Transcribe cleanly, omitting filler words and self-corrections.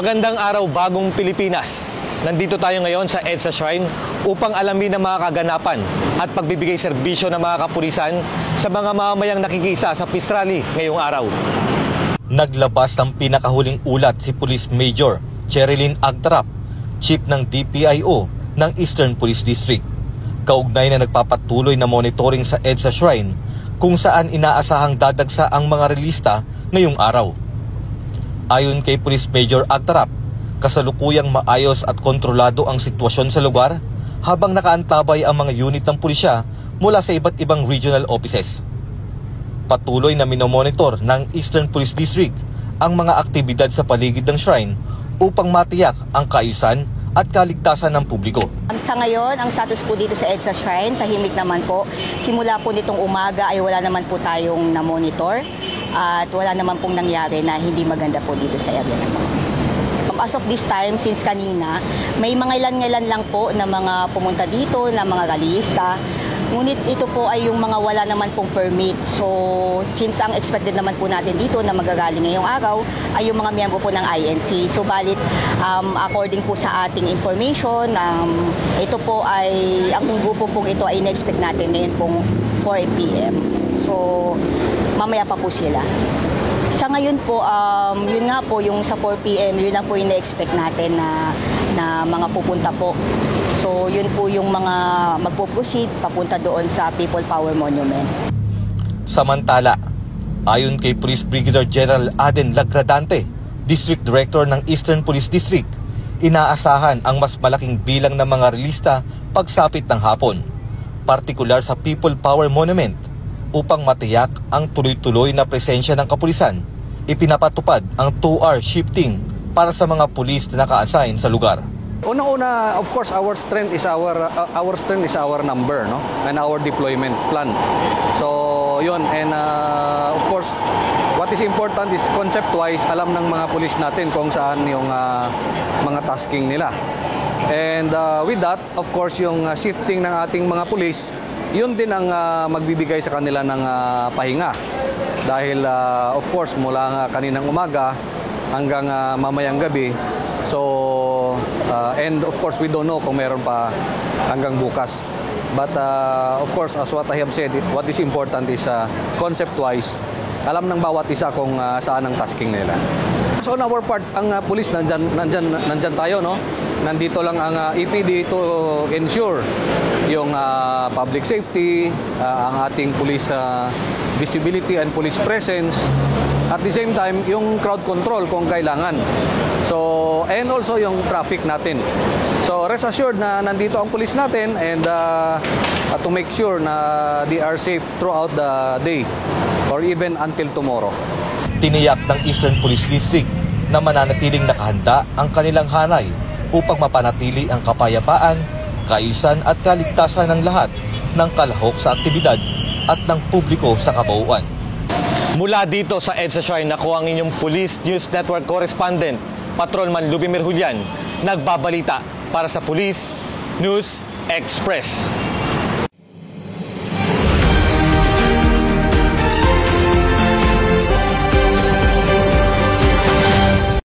Magandang araw, bagong Pilipinas. Nandito tayo ngayon sa EDSA Shrine upang alamin ang mga kaganapan at pagbibigay serbisyo ng mga kapulisan sa mga mamamayang nakikisa sa Peace Rally ngayong araw. Naglabas ng pinakahuling ulat si Police Major Cherilyn Agtarap, Chief ng DPIO ng Eastern Police District. Kaugnay na nagpapatuloy na monitoring sa EDSA Shrine kung saan inaasahang dadagsa ang mga relista ngayong araw. Ayon kay Police Major Agtarap, kasalukuyang maayos at kontrolado ang sitwasyon sa lugar habang nakaantabay ang mga unit ng pulisya mula sa iba't ibang regional offices. Patuloy na minomonitor ng Eastern Police District ang mga aktibidad sa paligid ng shrine upang matiyak ang kaayusan at kaligtasan ng publiko. Sa ngayon, ang status po dito sa EDSA Shrine, tahimik naman po. Simula po nitong umaga ay wala naman po tayong na-monitor at wala naman pong nangyari na hindi maganda po dito sa area na to. As of this time, since kanina, may mga ilan-ilan lang po na mga pumunta dito, na mga rallyista. Ngunit ito po ay yung mga wala naman pong permit. So, since ang expected naman po natin dito na magagali ngayong araw ay yung mga miyembro po ng INC. So, balit according po sa ating information, ito po ay, ang grupo pong ito ay in-expect natin ngayon pong 4 p.m. So, mamaya pa po sila. Sa ngayon po, yun nga po, yung sa 4 p.m., yun lang po yung na-expect natin na mga pupunta po. So, yun po yung mga magpo-proceed papunta doon sa People Power Monument. Samantala, ayon kay Police Brigadier General Aden Lagradante, District Director ng Eastern Police District, inaasahan ang mas malaking bilang ng mga relista pagsapit ng hapon, partikular sa People Power Monument, upang matiyak ang tuloy-tuloy na presensya ng kapulisan. Ipinapatupad ang 2-hour shifting para sa mga pulis na naka-assign sa lugar. Una-una, of course, our strength is our number, no? And our deployment plan. So, yun. And of course, what is important is concept-wise, alam ng mga pulis natin kung saan yung mga tasking nila. And with that, of course, yung shifting ng ating mga pulis, yun din ang magbibigay sa kanila ng pahinga. Dahil, of course, mula nga kaninang umaga hanggang mamayang gabi. So, and of course, we don't know kung meron pa hanggang bukas. But, of course, as what I have said, what is important is concept-wise, alam ng bawat isa kung saan ang tasking nila. So, on our part, ang police, nandyan tayo, no? Nandito lang ang EPD to ensure yung public safety, ang ating police visibility and police presence. At the same time, yung crowd control kung kailangan. So, and also yung traffic natin. So, rest assured na nandito ang police natin and to make sure na they are safe throughout the day or even until tomorrow. Tiniyak ng Eastern Police District na mananatiling nakahanda ang kanilang hanay upang mapanatili ang kapayapaan, kaayusan at kaligtasan ng lahat ng kalahok sa aktibidad at ng publiko sa kabuuan. Mula dito sa EDSA Shrine, ako ang inyong Police News Network Correspondent, Patrolman Lubimir Julian, nagbabalita para sa Police News Express.